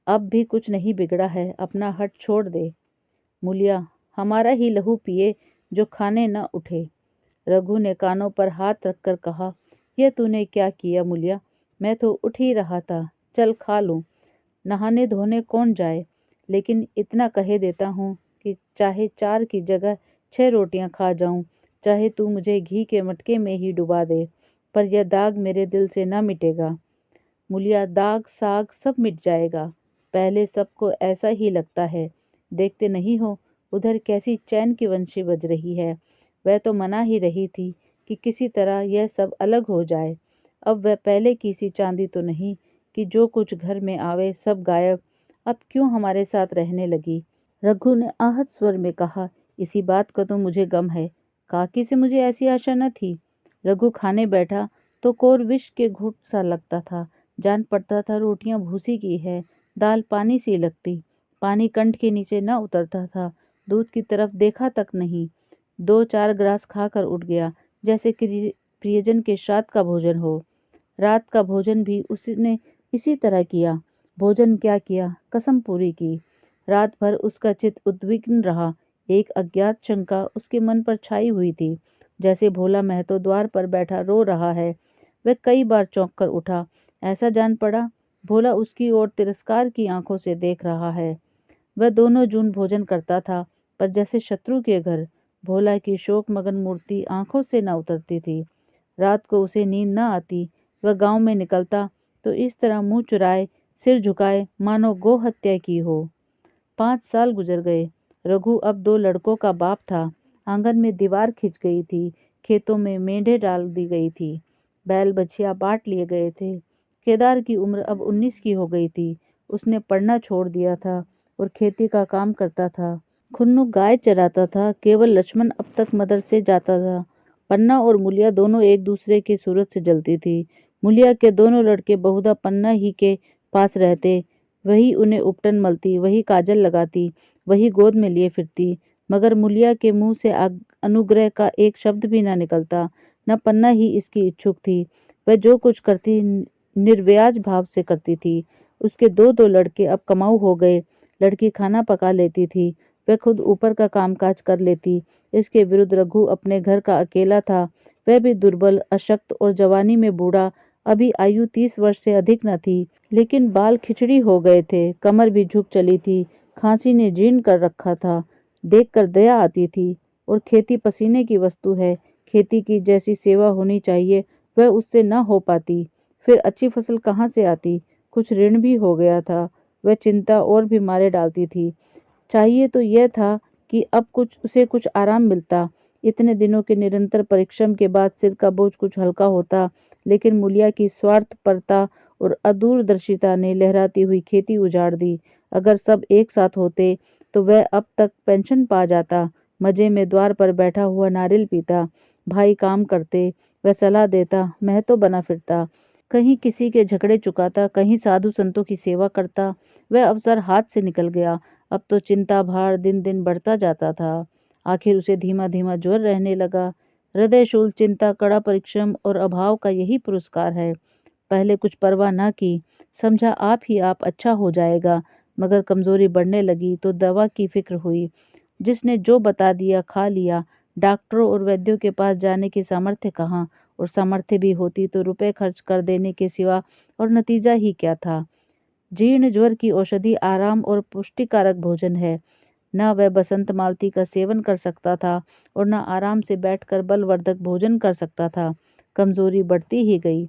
अब भी कुछ नहीं बिगड़ा है, अपना हट छोड़ दे। मूलिया, हमारा ही लहू पिए जो खाने न उठे। रघु ने कानों पर हाथ रखकर कहा, यह तूने क्या किया मूलिया? मैं तो उठ ही रहा था, चल खा लूं। नहाने धोने कौन जाए, लेकिन इतना कहे देता हूँ कि चाहे 4 की जगह 6 रोटियां खा जाऊं, चाहे तू मुझे घी के मटके में ही डुबा दे, पर यह दाग मेरे दिल से न मिटेगा। मूलिया, दाग साग सब मिट जाएगा, पहले सबको ऐसा ही लगता है। देखते नहीं हो उधर कैसी चैन की वंशी बज रही है। वह तो मना ही रही थी कि किसी तरह यह सब अलग हो जाए। अब वह पहले की सी चांदी तो नहीं कि जो कुछ घर में आवे सब गायब। अब क्यों हमारे साथ रहने लगी? रघु ने आहत स्वर में कहा, इसी बात का तो मुझे गम है, काकी से मुझे ऐसी आशा न थी। रघु खाने बैठा तो कोर विष के घूंट सा लगता था, जान पड़ता था रोटियां भूसी की है, दाल पानी सी लगती, पानी कंठ के नीचे न उतरता था, दूध की तरफ देखा तक नहीं। 2-4 ग्रास खाकर उठ गया, जैसे कि प्रियजन के श्राद्ध का भोजन हो। रात का भोजन भी उसने इसी तरह किया। भोजन क्या किया, कसम पूरी की। रात भर उसका चित्त उद्विग्न रहा। एक अज्ञात शंका उसके मन पर छाई हुई थी, जैसे भोला महतो द्वार पर बैठा रो रहा है। वह कई बार चौंक कर उठा, ऐसा जान पड़ा भोला उसकी ओर तिरस्कार की आंखों से देख रहा है। वह दोनों जून भोजन करता था, पर जैसे शत्रु के घर। भोला की शोक मगन मूर्ति आंखों से न उतरती थी। रात को उसे नींद न आती। वह गांव में निकलता तो इस तरह मुंह चुराए सिर झुकाए मानो गौ हत्या की हो। 5 साल गुजर गए। रघु अब 2 लड़कों का बाप था। आंगन में दीवार खिंच गई थी, खेतों में मेंढे डाल दी गई थी, बैल बछिया बांट लिए गए थे। केदार की उम्र अब 19 की हो गई थी। उसने पढ़ना छोड़ दिया था और खेती का काम करता था। खुन्नू गाय चराता था। केवल लक्ष्मण अब तक मदरसे जाता था। पन्ना और मुलिया दोनों एक दूसरे की सूरत से जलती थी। मुलिया के दोनों लड़के बहुधा पन्ना ही के पास रहते। वही उन्हें उपटन मलती, वही काजल लगाती, वही गोद में लिए फिरती, मगर मुलिया के मुंह से अनुग्रह का एक शब्द भी न निकलता। न पन्ना ही इसकी इच्छुक थी। वह जो कुछ करती निर्व्याज भाव से करती थी। उसके 2 लड़के अब कमाऊ हो गए। लड़की खाना पका लेती थी, वह खुद ऊपर का कामकाज कर लेती। इसके विरुद्ध रघु अपने घर का अकेला था। वह भी दुर्बल, अशक्त और जवानी में बूढ़ा। अभी आयु 30 वर्ष से अधिक न थी, लेकिन बाल खिचड़ी हो गए थे, कमर भी झुक चली थी, खांसी ने जीर्ण कर रखा था। देखकर दया आती थी। और खेती पसीने की वस्तु है। खेती की जैसी सेवा होनी चाहिए वह उससे न हो पाती। फिर अच्छी फसल कहाँ से आती? कुछ ऋण भी हो गया था। वह चिंता और भी मारे डालती थी। चाहिए तो यह था कि अब कुछ आराम मिलता। इतने दिनों के निरंतर परिश्रम के बाद सिर का बोझ कुछ हल्का होता। लेकिन मुलिया की स्वार्थपरता और अदूरदर्शिता ने लहराती हुई खेती उजाड़ दी। अगर सब एक साथ होते तो वह अब तक पेंशन पा जाता। मजे में द्वार पर बैठा हुआ नारियल पीता। भाई काम करते, वह सलाह देता, मैं तो बना फिरता। कहीं किसी के झगड़े चुकाता, कहीं साधु संतों की सेवा करता। वह अवसर हाथ से निकल गया। अब तो चिंता भार दिन दिन बढ़ता जाता था। आखिर उसे धीमा धीमा ज्वर रहने लगा। हृदय शूल चिंता, कड़ा परिश्रम और अभाव का यही पुरस्कार है। पहले कुछ परवाह न की, समझा आप ही आप अच्छा हो जाएगा। मगर कमजोरी बढ़ने लगी तो दवा की फिक्र हुई। जिसने जो बता दिया खा लिया। डॉक्टरों और वैद्यों के पास जाने की सामर्थ्य कहाँ, और सामर्थ्य भी होती तो रुपए खर्च कर देने के सिवा और नतीजा ही क्या था। जीर्ण ज्वर की औषधि आराम और पुष्टिकारक भोजन है। न वह बसंत मालती का सेवन कर सकता था और न आराम से बैठकर बलवर्धक भोजन कर सकता था। कमजोरी बढ़ती ही गई।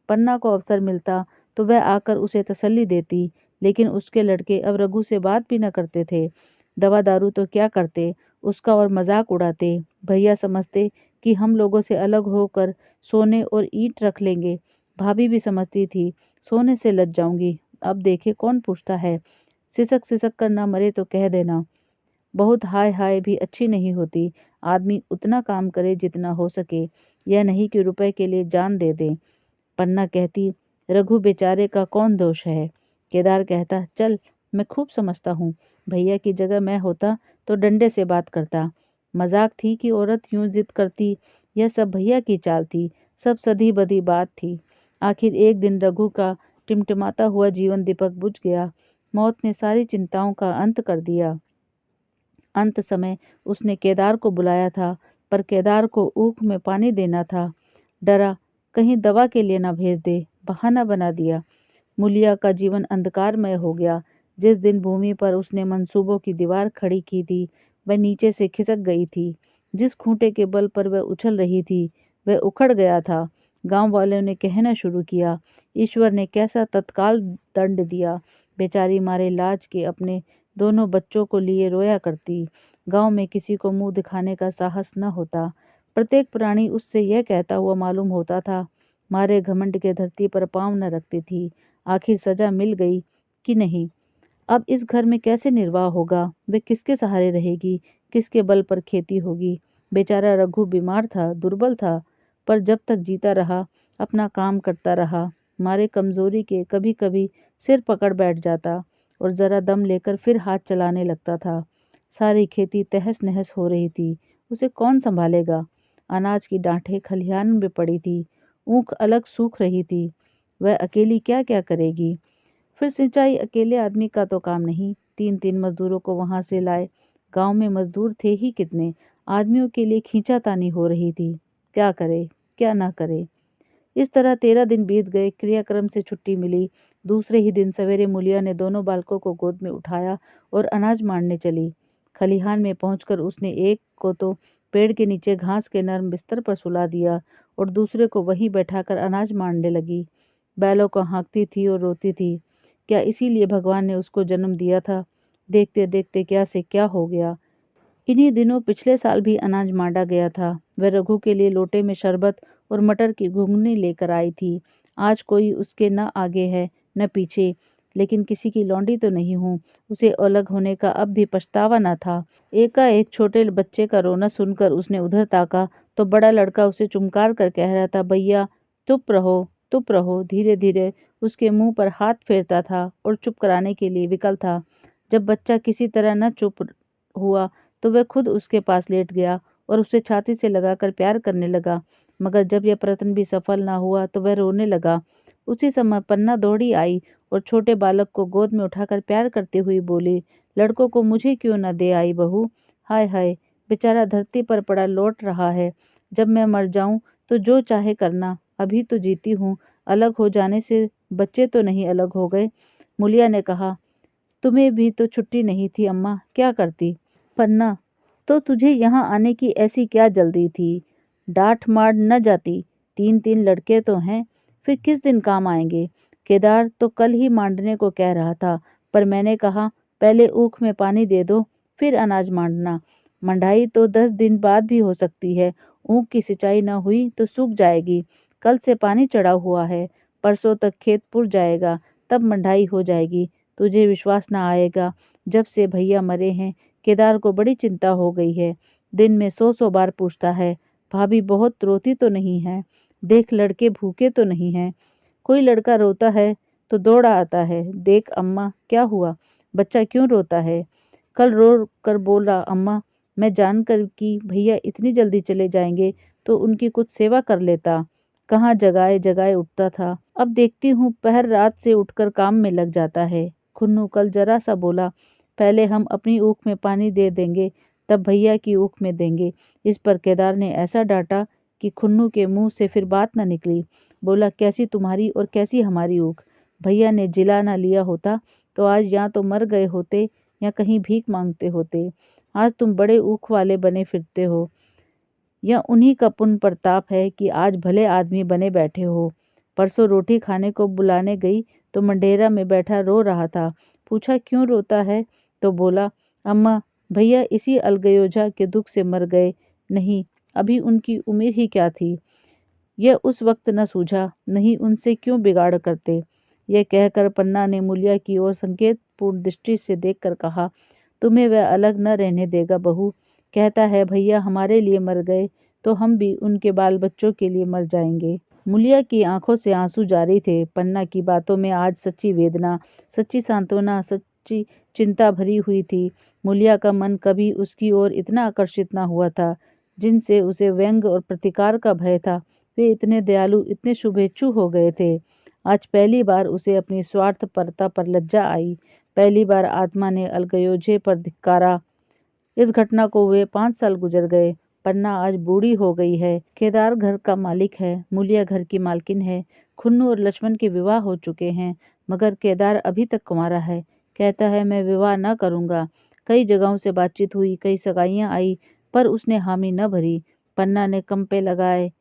पन्ना को अवसर मिलता तो वह आकर उसे तसल्ली देती, लेकिन उसके लड़के अब रघु से बात भी न करते थे। दवा दारू तो क्या करते, उसका और मजाक उड़ाते। भैया समझते कि हम लोगों से अलग होकर सोने और ईंट रख लेंगे। भाभी भी समझती थी सोने से लज जाऊंगी। अब देखे कौन पूछता है। सिसक सिसक कर ना मरे तो कह देना। बहुत हाय हाय भी अच्छी नहीं होती। आदमी उतना काम करे जितना हो सके, यह नहीं कि रुपए के लिए जान दे दे। पन्ना कहती, रघु बेचारे का कौन दोष है। केदार कहता, चल मैं खूब समझता हूँ। भैया की जगह मैं होता तो डंडे से बात करता। मजाक थी कि औरत यूं जिद करती। यह सब भैया की चाल थी, सब सधी बधी बात थी। आखिर एक दिन रघु का टिमटिमाता हुआ जीवन दीपक बुझ गया। मौत ने सारी चिंताओं का अंत कर दिया। अंत समय उसने केदार को बुलाया था, पर केदार को ऊख में पानी देना था। डरा कहीं दवा के लिए न भेज दे, बहाना बना दिया। मुलिया का जीवन अंधकारमय हो गया। जिस दिन भूमि पर उसने मंसूबों की दीवार खड़ी की थी, वह नीचे से खिसक गई थी। जिस खूंटे के बल पर वह उछल रही थी, वह उखड़ गया था। गांव वालों ने कहना शुरू किया, ईश्वर ने कैसा तत्काल दंड दिया। बेचारी मारे लाज के अपने दोनों बच्चों को लिए रोया करती। गांव में किसी को मुंह दिखाने का साहस न होता। प्रत्येक प्राणी उससे यह कहता हुआ मालूम होता था, मारे घमंड के धरती पर पांव न रखती थी। आखिर सजा मिल गई कि नहीं? अब इस घर में कैसे निर्वाह होगा? वे किसके सहारे रहेगी? किसके बल पर खेती होगी? बेचारा रघु बीमार था, दुर्बल था, पर जब तक जीता रहा अपना काम करता रहा। मारे कमजोरी के कभी कभी सिर पकड़ बैठ जाता और जरा दम लेकर फिर हाथ चलाने लगता था। सारी खेती तहस नहस हो रही थी। उसे कौन संभालेगा? अनाज की डांठें खलिहान में पड़ी थी। ऊख अलग सूख रही थी। वह अकेली क्या क्या करेगी? फिर सिंचाई अकेले आदमी का तो काम नहीं। 3-3 मजदूरों को वहां से लाए। गांव में मजदूर थे ही कितने। आदमियों के लिए खींचातानी हो रही थी। क्या करे, क्या ना करे। इस तरह 13 दिन बीत गए। क्रियाक्रम से छुट्टी मिली। दूसरे ही दिन सवेरे मुलिया ने दोनों बालकों को गोद में उठाया और अनाज मांडने चली। खलिहान में पहुंचकर उसने एक को तो पेड़ के नीचे घास के नर्म बिस्तर पर सुला दिया और दूसरे को वहीं बैठाकर अनाज मांडने लगी। बैलों को हाँकती थी और रोती थी। क्या इसीलिए भगवान ने उसको जन्म दिया था? देखते देखते क्या से क्या हो गया। इन्हीं दिनों पिछले साल भी अनाज मांडा गया था। वह रघु के लिए लोटे में शरबत और मटर की घुघनी लेकर आई थी। आज कोई उसके न आगे है न पीछे, लेकिन किसी की लौंडी तो नहीं हूँ। उसे अलग होने का अब भी पछतावा न था। एकाएक छोटे बच्चे का रोना सुनकर उसने उधर ताका तो बड़ा लड़का उसे चुमकार कर कह रहा था, भैया चुप रहो, चुप रहो। धीरे धीरे उसके मुंह पर हाथ फेरता था और चुप कराने के लिए विकल था। जब बच्चा किसी तरह न चुप हुआ तो वह खुद उसके पास लेट गया और उसे छाती से लगाकर प्यार करने लगा। मगर जब यह प्रयत्न भी सफल न हुआ तो वह रोने लगा। उसी समय पन्ना दौड़ी आई और छोटे बालक को गोद में उठाकर प्यार करते हुए बोली, लड़कों को मुझे क्यों न दे आई बहू। हाय हाय, बेचारा धरती पर पड़ा लौट रहा है। जब मैं मर जाऊं तो जो चाहे करना, अभी तो जीती हूँ। अलग हो जाने से बच्चे तो नहीं अलग हो गए। मुलिया ने कहा, तुम्हें भी तो छुट्टी नहीं थी अम्मा, क्या करती। पन्ना, तो तुझे यहाँ आने की ऐसी क्या जल्दी थी? डांट मार न जाती। तीन तीन लड़के तो हैं, फिर किस दिन काम आएंगे। केदार तो कल ही मांडने को कह रहा था, पर मैंने कहा पहले ऊख में पानी दे दो, फिर अनाज मांडना। मंडाई तो 10 दिन बाद भी हो सकती है। ऊख की सिंचाई न हुई तो सूख जाएगी। कल से पानी चढ़ा हुआ है, परसों तक खेत पुर जाएगा, तब मंडाई हो जाएगी। तुझे विश्वास न आएगा, जब से भैया मरे हैं केदार को बड़ी चिंता हो गई है। दिन में 100 बार पूछता है, भाभी बहुत रोती तो नहीं है, देख लड़के भूखे तो नहीं हैं। कोई लड़का रोता है तो दौड़ा आता है, देख अम्मा क्या हुआ, बच्चा क्यों रोता है। कल रो कर बोला, अम्मा मैं जानकर कि भैया इतनी जल्दी चले जाएंगे तो उनकी कुछ सेवा कर लेता। कहाँ जगाए जगाए उठता था, अब देखती हूँ पहर रात से उठकर काम में लग जाता है। खुन्नू कल जरा सा बोला, पहले हम अपनी ऊख में पानी दे देंगे, तब भैया की ऊख में देंगे। इस पर केदार ने ऐसा डांटा कि खुन्नू के मुंह से फिर बात न निकली। बोला, कैसी तुम्हारी और कैसी हमारी ऊख। भैया ने जिला ना लिया होता तो आज या तो मर गए होते या कहीं भीख मांगते होते। आज तुम बड़े ऊख वाले बने फिरते हो। यह उन्हीं का पुण्य प्रताप है कि आज भले आदमी बने बैठे हो। परसों रोटी खाने को बुलाने गई तो मंडेरा में बैठा रो रहा था। पूछा क्यों रोता है तो बोला, अम्मा भैया इसी अलगयोजा के दुख से मर गए। नहीं, अभी उनकी उम्र ही क्या थी। यह उस वक्त न सूझा, नहीं उनसे क्यों बिगाड़ करते। यह कहकर पन्ना ने मुलिया की ओर संकेतपूर्ण दृष्टि से देखकर कहा, तुम्हें वह अलग न रहने देगा बहू। कहता है भैया हमारे लिए मर गए तो हम भी उनके बाल बच्चों के लिए मर जाएंगे। मुलिया की आंखों से आंसू जारी थे। पन्ना की बातों में आज सच्ची वेदना, सच्ची सांत्वना, सच्ची चिंता भरी हुई थी। मुलिया का मन कभी उसकी ओर इतना आकर्षित न हुआ था। जिनसे उसे व्यंग और प्रतिकार का भय था, वे इतने दयालु, इतने शुभेच्छु हो गए थे। आज पहली बार उसे अपनी स्वार्थपरता पर लज्जा आई। पहली बार आत्मा ने अलगयोजे पर धिक्कारा। इस घटना को हुए 5 साल गुजर गए। पन्ना आज बूढ़ी हो गई है। केदार घर का मालिक है, मुलिया घर की मालकिन है। खुन्नू और लक्ष्मण के विवाह हो चुके हैं, मगर केदार अभी तक कुंवारा है। कहता है मैं विवाह न करूंगा। कई जगहों से बातचीत हुई, कई सगाइयां आई, पर उसने हामी न भरी। पन्ना ने कंपे लगाए,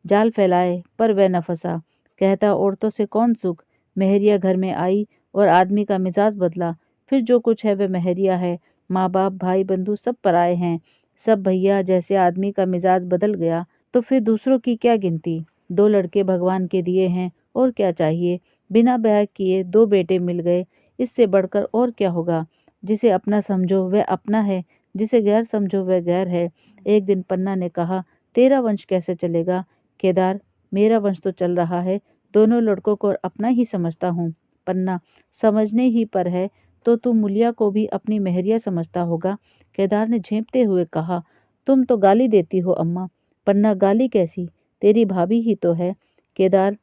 जाल फैलाए, पर वह न फंसा। कहता औरतों से कौन सुख। मेहरिया घर में आई और आदमी का मिजाज बदला। फिर जो कुछ है वह मेहरिया है। माँ बाप भाई बंधु सब पराए हैं। सब भैया जैसे आदमी का मिजाज बदल गया तो फिर दूसरों की क्या गिनती। 2 लड़के भगवान के दिए हैं, और क्या चाहिए। बिना ब्याह किए 2 बेटे मिल गए, इससे बढ़कर और क्या होगा। जिसे अपना समझो वह अपना है, जिसे गैर समझो वह गैर है। एक दिन पन्ना ने कहा, तेरा वंश कैसे चलेगा। केदार, मेरा वंश तो चल रहा है। दोनों लड़कों को अपना ही समझता हूँ। पन्ना, समझने ही पर है तो तू मुलिया को भी अपनी मेहरिया समझता होगा। केदार ने झेंपते हुए कहा, तुम तो गाली देती हो अम्मा। पन्ना, गाली कैसी, तेरी भाभी ही तो है। केदार,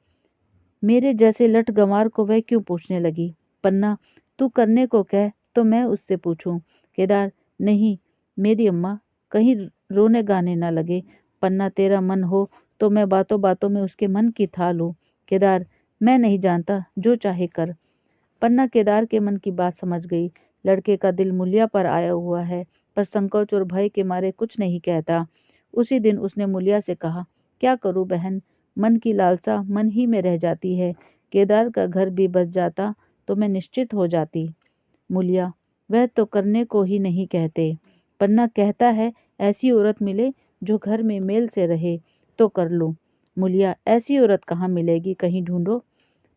मेरे जैसे लठ गंवार को वह क्यों पूछने लगी। पन्ना, तू करने को कह तो मैं उससे पूछूं। केदार, नहीं मेरी अम्मा, कहीं रोने गाने ना लगे। पन्ना, तेरा मन हो तो मैं बातों बातों में उसके मन की था लूं। केदार, मैं नहीं जानता, जो चाहे कर। पन्ना केदार के मन की बात समझ गई। लड़के का दिल मुलिया पर आया हुआ है, पर संकोच और भय के मारे कुछ नहीं कहता। उसी दिन उसने मुलिया से कहा, क्या करूं बहन, मन की लालसा मन ही में रह जाती है। केदार का घर भी बस जाता तो मैं निश्चित हो जाती। मूलिया, वह तो करने को ही नहीं कहते। पन्ना कहता है ऐसी औरत मिले जो घर में मेल से रहे तो कर लूं। मूलिया, ऐसी औरत कहाँ मिलेगी, कहीं ढूंढो।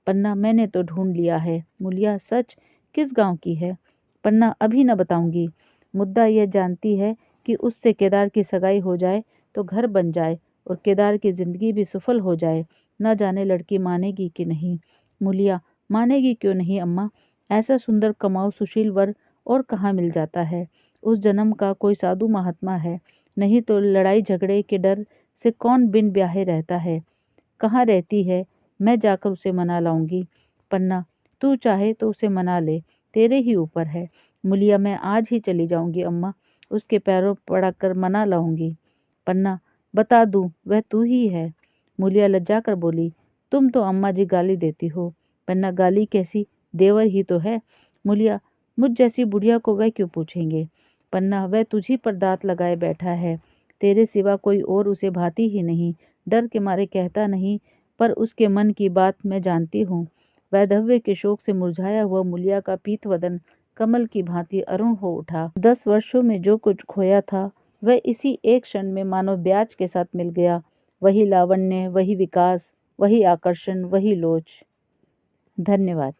पन्ना, मैंने तो ढूंढ लिया है। मूलिया, सच? किस गांव की है? पन्ना, अभी न बताऊंगी। मुद्दा यह जानती है कि उससे केदार की सगाई हो जाए तो घर बन जाए और केदार की जिंदगी भी सफल हो जाए। न जाने लड़की मानेगी कि नहीं। मूलिया, मानेगी क्यों नहीं अम्मा, ऐसा सुंदर कमाऊ सुशील वर और कहाँ मिल जाता है। उस जन्म का कोई साधु महात्मा है, नहीं तो लड़ाई झगड़े के डर से कौन बिन ब्याहे रहता है। कहाँ रहती है, मैं जाकर उसे मना लाऊंगी। पन्ना, तू चाहे तो उसे मना ले, तेरे ही ऊपर है। मूलिया, मैं आज ही चली जाऊंगी अम्मा, उसके पैरों पड़ा कर मना लाऊंगी। पन्ना, बता दूं वह तू ही है। मूलिया लज्जा कर बोली, तुम तो अम्मा जी गाली देती हो। पन्ना, गाली कैसी, देवर ही तो है। मूलिया, मुझ जैसी बुढ़िया को वह क्यों पूछेंगे। पन्ना, वह तुझी पर दांत लगाए बैठा है, तेरे सिवा कोई और उसे भाती ही नहीं। डर के मारे कहता नहीं, पर उसके मन की बात मैं जानती हूँ। वैधव्य के शोक से मुरझाया हुआ मूलिया का पीत वदन कमल की भांति अरुण हो उठा। 10 वर्षों में जो कुछ खोया था वह इसी एक क्षण में मानो ब्याज के साथ मिल गया। वही लावण्य, वही विकास, वही आकर्षण, वही लोच। धन्यवाद।